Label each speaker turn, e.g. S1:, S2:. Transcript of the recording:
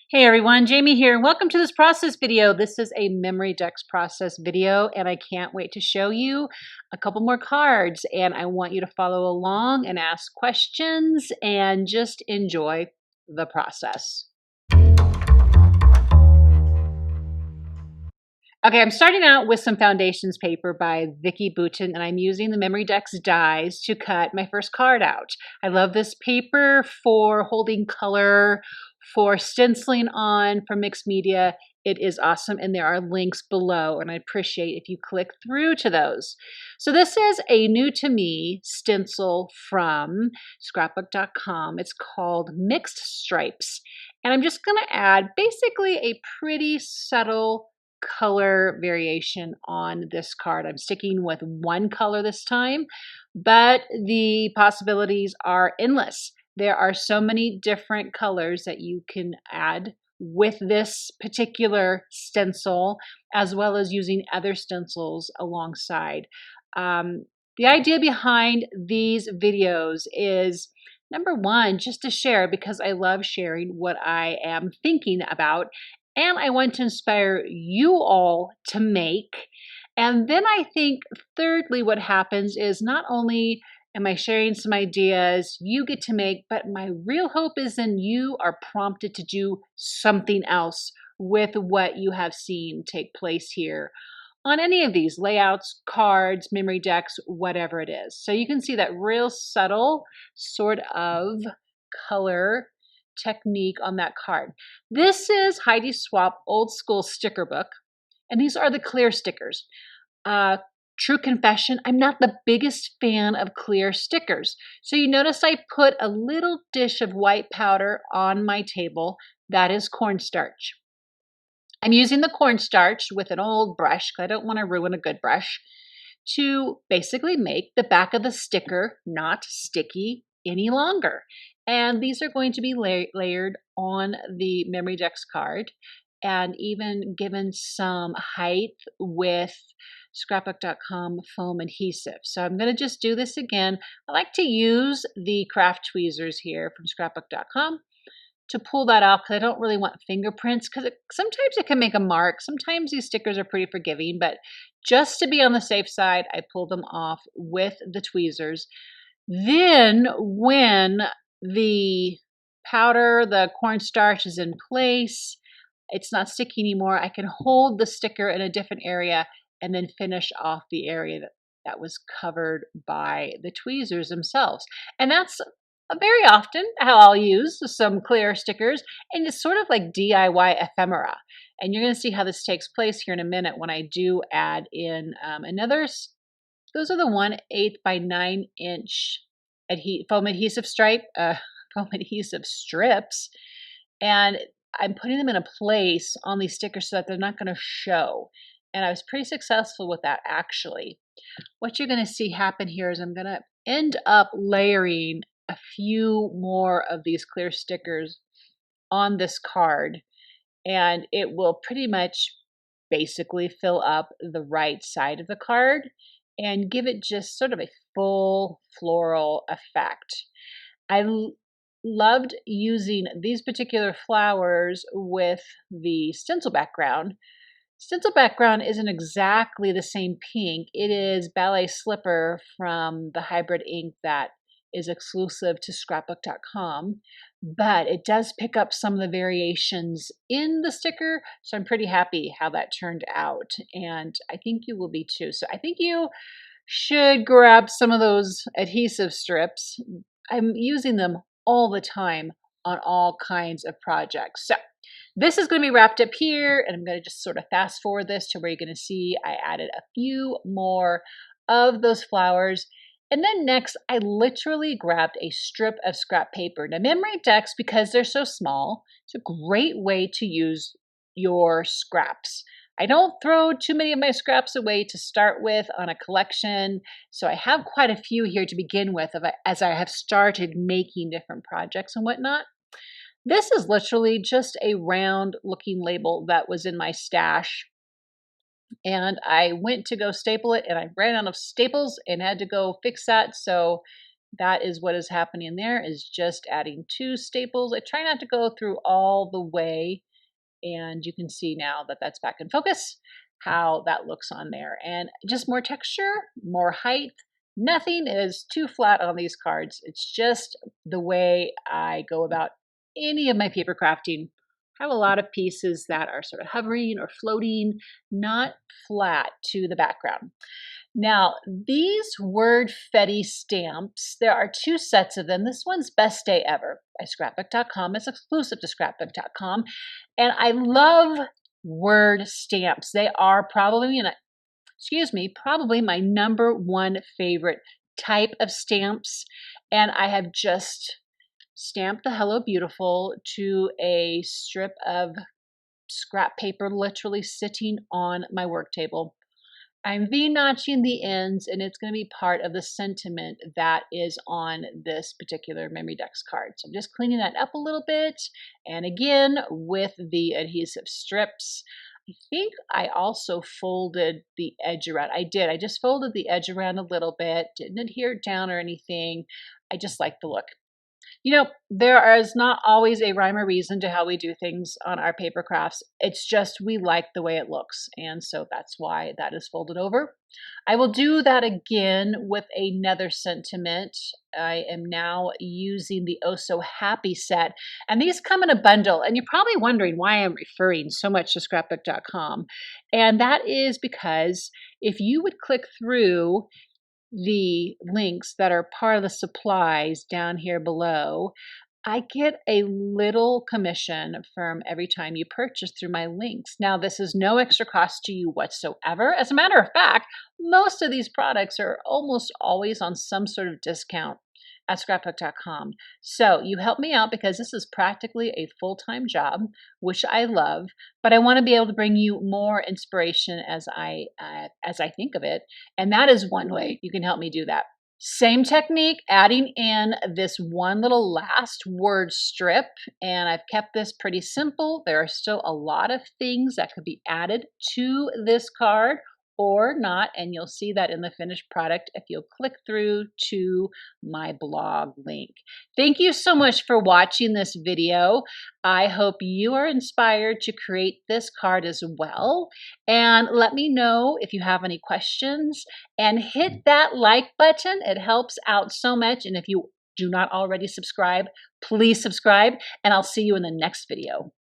S1: Hey everyone, Jamie here. Welcome to this process video. This is a MemoryDex process video and I can't wait to show you a couple more cards, and I want you to follow along and ask questions and just enjoy the process. Okay, I'm starting out with some foundations paper by Vicki Boutin, and I'm using the MemoryDex dies to cut my first card out. I love this paper for holding color, for stenciling on, for mixed media. It is awesome, and there are links below, and I appreciate if you click through to those. So this is a new to me stencil from ScrapbookCom. It's called Mixed Stripes, and I'm just going to add basically a pretty subtle color variation on this card. I'm sticking with one color this time, but the possibilities are endless. There are so many different colors that you can add with this particular stencil, as well as using other stencils alongside. The idea behind these videos is, number one, just to share, because I love sharing what I am thinking about, and I want to inspire you all to make. And then I think, thirdly, what happens is not only am I sharing some ideas you get to make, but my real hope is then you are prompted to do something else with what you have seen take place here on any of these layouts, cards, MemoryDex, whatever it is. So you can see that real subtle sort of color technique on that card. This is Heidi Swapp old school sticker book, and these are the clear stickers. True confession, I'm not the biggest fan of clear stickers. So you notice I put a little dish of white powder on my table. That is cornstarch. I'm using the cornstarch with an old brush, because I don't want to ruin a good brush, to basically make the back of the sticker not sticky any longer. And these are going to be layered on the MemoryDex card and even given some height with ScrapbookCom foam adhesive. So I'm going to just do this again. I like to use the craft tweezers here from ScrapbookCom to pull that off, because I don't really want fingerprints, because sometimes it can make a mark. Sometimes these stickers are pretty forgiving, but just to be on the safe side, I pull them off with the tweezers. Then when the powder, the cornstarch is in place, it's not sticky anymore, I can hold the sticker in a different area and then finish off the area that was covered by the tweezers themselves. And that's very often how I'll use some clear stickers, and it's sort of like DIY ephemera. And you're going to see how this takes place here in a minute when I do add in another. Those are the 1/8 by 9-inch foam adhesive foam adhesive strips, and I'm putting them in a place on these stickers so that they're not going to show. And I was pretty successful with that, actually. What you're going to see happen here is I'm going to end up layering a few more of these clear stickers on this card, and it will pretty much basically fill up the right side of the card and give it just sort of a full floral effect. I loved using these particular flowers with the stencil background. Stencil background isn't exactly the same pink. It is Ballet Slipper from the hybrid ink that is exclusive to ScrapbookCom, but it does pick up some of the variations in the sticker, so I'm pretty happy how that turned out, and I think you will be too. So I think you should grab some of those adhesive strips. I'm using them all the time on all kinds of projects. So this is going to be wrapped up here, and I'm going to just sort of fast forward this to where you're going to see I added a few more of those flowers. And then next, I literally grabbed a strip of scrap paper. Now, MemoryDex, because they're so small, it's a great way to use your scraps. I don't throw too many of my scraps away to start with on a collection, so I have quite a few here to begin with as I have started making different projects and whatnot. This is literally just a round looking label that was in my stash, and I went to go staple it, and I ran out of staples and had to go fix that. So that is what is happening there, is just adding 2 staples. I try not to go through all the way, and you can see now that that's back in focus, how that looks on there. And just more texture, more height. Nothing is too flat on these cards. It's just the way I go about any of my paper crafting. I have a lot of pieces that are sort of hovering or floating, not flat to the background. Now, these Wordfetti stamps, there are 2 sets of them. This one's Best Day Ever by ScrapbookCom. It's exclusive to ScrapbookCom. And I love word stamps. They are probably, probably my #1 favorite type of stamps. And I have just stamped the Hello Beautiful to a strip of scrap paper literally sitting on my work table. I'm V-notching the ends, and it's going to be part of the sentiment that is on this particular MemoryDex card. So I'm just cleaning that up a little bit. And again, with the adhesive strips, I think I also folded the edge around. I did. I just folded the edge around a little bit, didn't adhere it down or anything. I just like the look. You know, there is not always a rhyme or reason to how we do things on our paper crafts. It's just we like the way it looks. And so that's why that is folded over. I will do that again with another sentiment. I am now using the Oh So Happy set. And these come in a bundle. And you're probably wondering why I'm referring so much to ScrapbookCom. And that is because if you would click through the links that are part of the supplies down here below, I get a little commission from every time you purchase through my links. Now, this is no extra cost to you whatsoever. As a matter of fact, most of these products are almost always on some sort of discount at scrapbook.com. So you help me out because this is practically a full-time job, which I love, but I want to be able to bring you more inspiration as I think of it. And that is one way you can help me do that. Same technique, adding in this one little last word strip, and I've kept this pretty simple. There are still a lot of things that could be added to this card or not, and you'll see that in the finished product if you'll click through to my blog link. Thank you so much for watching this video. I hope you are inspired to create this card as well, and let me know if you have any questions, and hit that like button. It helps out so much, and if you do not already subscribe, please subscribe, and I'll see you in the next video.